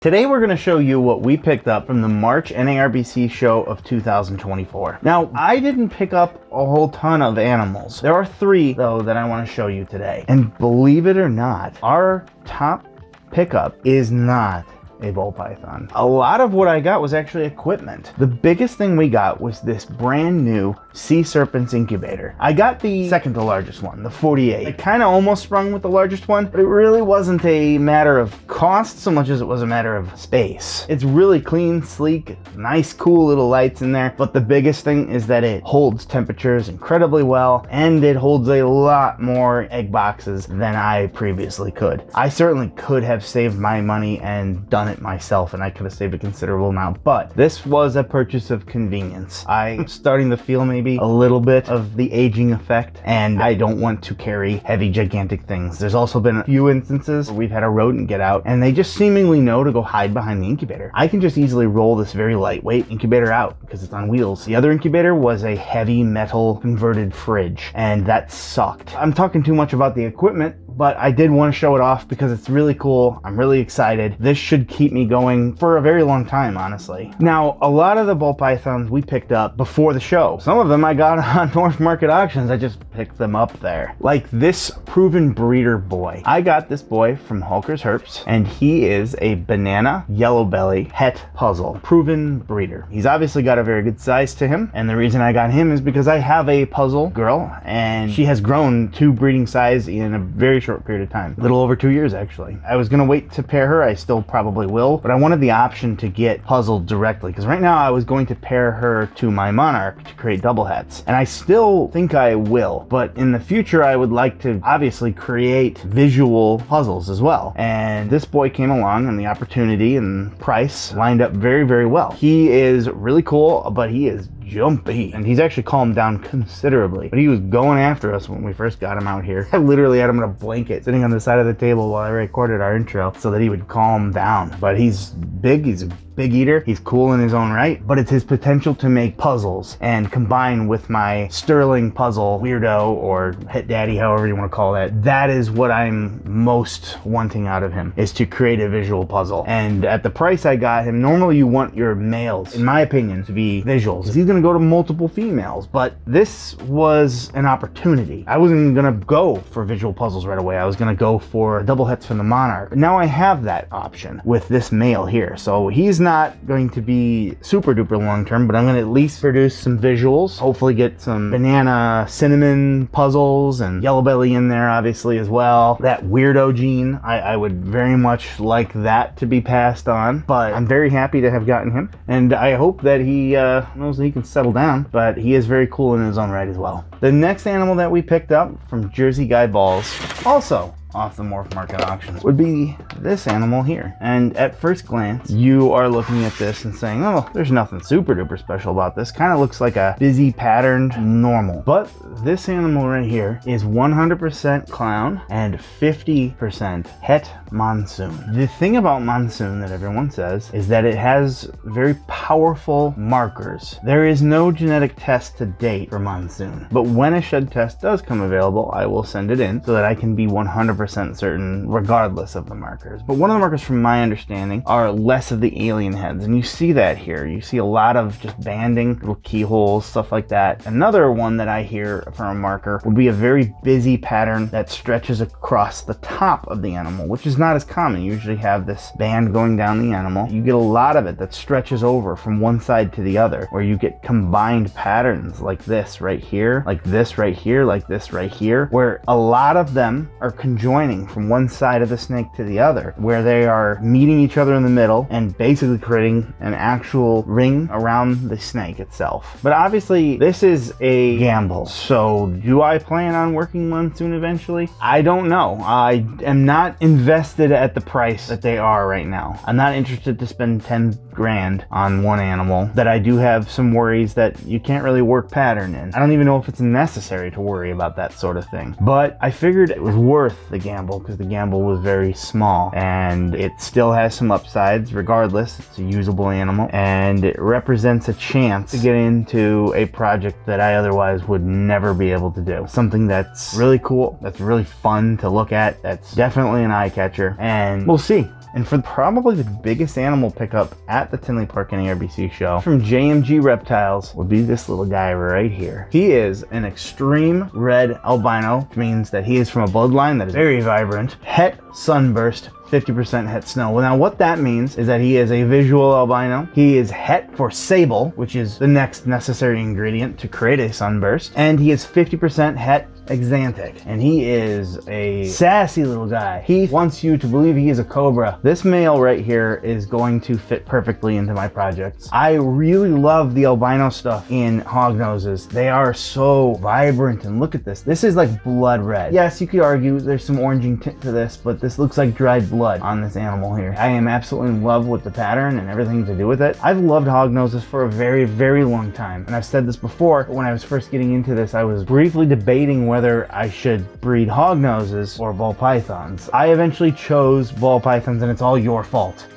Today we're going to show you what we picked up from the March NARBC show of 2024. Now, I didn't pick up a whole ton of animals. There are 3 though that I want to show you today. And believe it or not, our top pickup is not a ball python. A lot of what I got was actually equipment. The biggest thing we got was this brand new sea serpents incubator. I got the second to largest one, the 48. I kind of almost sprung with the largest one, but it really wasn't a matter of cost so much as it was a matter of space. It's really clean, sleek, nice, cool little lights in there. But the biggest thing is that it holds temperatures incredibly well, and it holds a lot more egg boxes than I previously could. I certainly could have saved my money and done it myself, and I could have saved a considerable amount, but this was a purchase of convenience. I'm starting to feel maybe a little bit of the aging effect, and I don't want to carry heavy, gigantic things. There's also been a few instances where we've had a rodent get out, and they just seemingly know to go hide behind the incubator. I can just easily roll this very lightweight incubator out because it's on wheels. The other incubator was a heavy metal converted fridge, and that sucked. I'm talking too much about the equipment, but I did want to show it off because it's really cool. I'm really excited. This should keep me going for a very long time, honestly. Now, a lot of the ball pythons we picked up before the show. Some of them I got on North Market Auctions. I just picked them up there. Like this proven breeder boy. I got this boy from Hulker's Herps, and he is a banana Yellowbelly het puzzle. Proven breeder. He's obviously got a very good size to him, and the reason I got him is because I have a puzzle girl, and she has grown to breeding size in a very short period of time. A little over 2 years, actually. I was gonna wait to pair her. I still probably will, but I wanted the option to get puzzled directly, because right now I was going to pair her to my monarch to create double hets, and I still think I will, but in the future I would like to obviously create visual puzzles as well. And this boy came along, and the opportunity and price lined up very, very well. He is really cool, but he is jumpy, and he's actually calmed down considerably, but he was going after us when we first got him out here. I literally had him in a blanket sitting on the side of the table while I recorded our intro so that he would calm down. But he's big, he's a big eater, he's cool in his own right, but it's his potential to make puzzles and combine with my sterling puzzle weirdo or hit daddy, however you want to call that. That is what I'm most wanting out of him, is to create a visual puzzle. And at the price I got him, normally you want your males, in my opinion, to be visuals. He's gonna go to multiple females, but this was an opportunity. I wasn't even gonna go for visual puzzles right away. I was gonna go for double hets from the monarch. But now I have that option with this male here. So he's not going to be super duper long term, but I'm gonna at least produce some visuals, hopefully get some banana cinnamon puzzles and Yellowbelly in there obviously as well. That weirdo gene, I would very much like that to be passed on, but I'm very happy to have gotten him, and I hope that he knows that he can settle down, but he is very cool in his own right as well. The next animal that we picked up from Jersey Guy Balls, also off the Morph Market Auctions, would be this animal here. And at first glance, you are looking at this and saying, oh, there's nothing super duper special about this. Kind of looks like a busy patterned normal. But this animal right here is 100% clown and 50% het Monsoon. The thing about Monsoon that everyone says is that it has very powerful markers. There is no genetic test to date for Monsoon, but when a shed test does come available, I will send it in so that I can be 100% certain regardless of the markers. But one of the markers from my understanding are less of the alien heads, and you see that here. You see a lot of just banding, little keyholes, stuff like that. Another one that I hear from a marker would be a very busy pattern that stretches across the top of the animal, which is not as common. You usually have this band going down the animal. You get a lot of it that stretches over from one side to the other, where you get combined patterns like this right here, like this right here, like this right here, where a lot of them are conjoining from one side of the snake to the other, where they are meeting each other in the middle and basically creating an actual ring around the snake itself. But obviously this is a gamble, so do I plan on working Monsoon eventually? I don't know. I am not invested at the price that they are right now. I'm not interested to spend 10 grand on one animal that I do have some worries that you can't really work pattern in. I don't even know if it's necessary to worry about that sort of thing, but I figured it was worth the gamble because the gamble was very small, and it still has some upsides regardless. It's a usable animal, and it represents a chance to get into a project that I otherwise would never be able to do. Something that's really cool, that's really fun to look at, that's definitely an eye catcher, and we'll see. And for probably the biggest animal pickup at the Tinley Park NARBC show from JMG Reptiles would be this little guy right here. He is an extreme red albino, which means that he is from a bloodline that is very vibrant. Het sunburst, 50% het snow. Well, now what that means is that he is a visual albino. He is het for sable, which is the next necessary ingredient to create a sunburst. And he is 50% het exantic, and he is a sassy little guy. He wants you to believe he is a cobra. This male right here is going to fit perfectly into my projects. I really love the albino stuff in hognoses. They are so vibrant, and look at this. This is like blood red. Yes, you could argue there's some oranging tint to this, but this looks like dried blood on this animal here. I am absolutely in love with the pattern and everything to do with it. I've loved hognoses for a very, very long time, and I've said this before, but when I was first getting into this, I was briefly debating whether I should breed hognoses or ball pythons. I eventually chose ball pythons, and it's all your fault.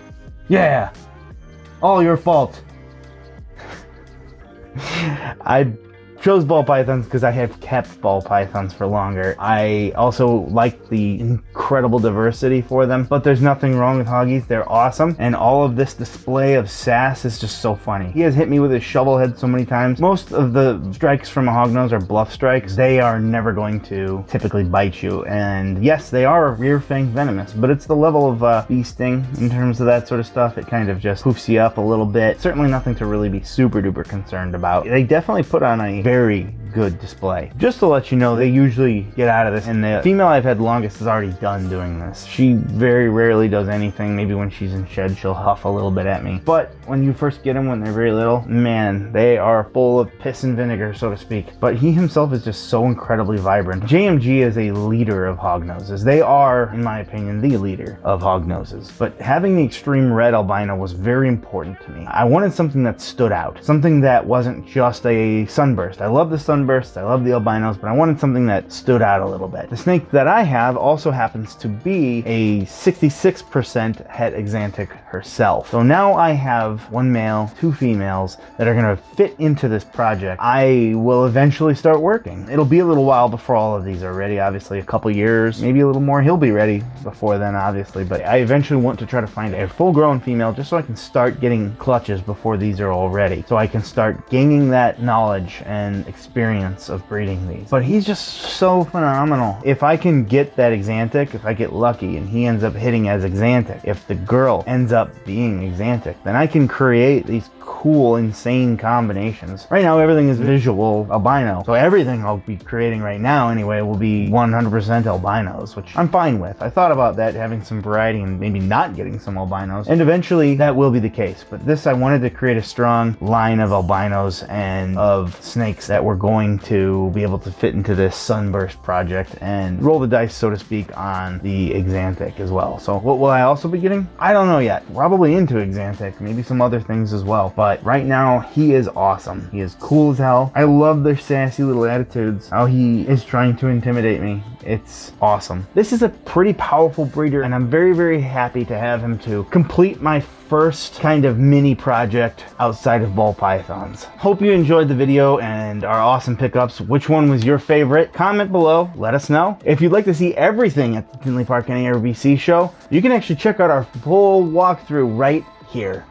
Yeah, all your fault. I chose ball pythons because I have kept ball pythons for longer. I also like the incredible diversity for them, but there's nothing wrong with hoggies. They're awesome, and all of this display of sass is just so funny. He has hit me with his shovel head so many times. Most of the strikes from a hognose are bluff strikes. They are never going to typically bite you, and yes, they are rear fang venomous, but it's the level of bee sting in terms of that sort of stuff. It kind of just hoofs you up a little bit. Certainly nothing to really be super duper concerned about. They definitely put on a very good display. Just to let you know, they usually get out of this, and the female I've had longest is already done doing this. She very rarely does anything. Maybe when she's in shed, she'll huff a little bit at me. But when you first get them when they're very little, man, they are full of piss and vinegar, so to speak. But he himself is just so incredibly vibrant. JMG is a leader of hognoses. They are, in my opinion, the leader of hognoses. But having the extreme red albino was very important to me. I wanted something that stood out, something that wasn't just a sunburst. I love the sunburst, I love the albinos, but I wanted something that stood out a little bit. The snake that I have also happens to be a 66% het exantic herself. So now I have one male, two females that are going to fit into this project. I will eventually start working. It'll be a little while before all of these are ready, obviously a couple years, maybe a little more. He'll be ready before then, obviously, but I eventually want to try to find a full-grown female just so I can start getting clutches before these are all ready, so I can start gaining that knowledge and experience of breeding these. But he's just so phenomenal. If I can get that exantic, if I get lucky and he ends up hitting as exantic, if the girl ends up being exantic, then I can create these cool, insane combinations. Right now, everything is visual albino. So everything I'll be creating right now anyway will be 100% albinos, which I'm fine with. I thought about that, having some variety and maybe not getting some albinos. And eventually that will be the case. But this, I wanted to create a strong line of albinos and of snakes that were going to be able to fit into this sunburst project and roll the dice, so to speak, on the exantic as well. So what will I also be getting? I don't know yet. Probably into exantic, maybe some other things as well. But right now, he is awesome. He is cool as hell. I love their sassy little attitudes. How he is trying to intimidate me. It's awesome. This is a pretty powerful breeder, and I'm very, very happy to have him to complete my first kind of mini project outside of ball pythons. Hope you enjoyed the video and our awesome pickups. Which one was your favorite? Comment below, let us know. If you'd like to see everything at the Tinley Park NARBC show, you can actually check out our full walkthrough right here.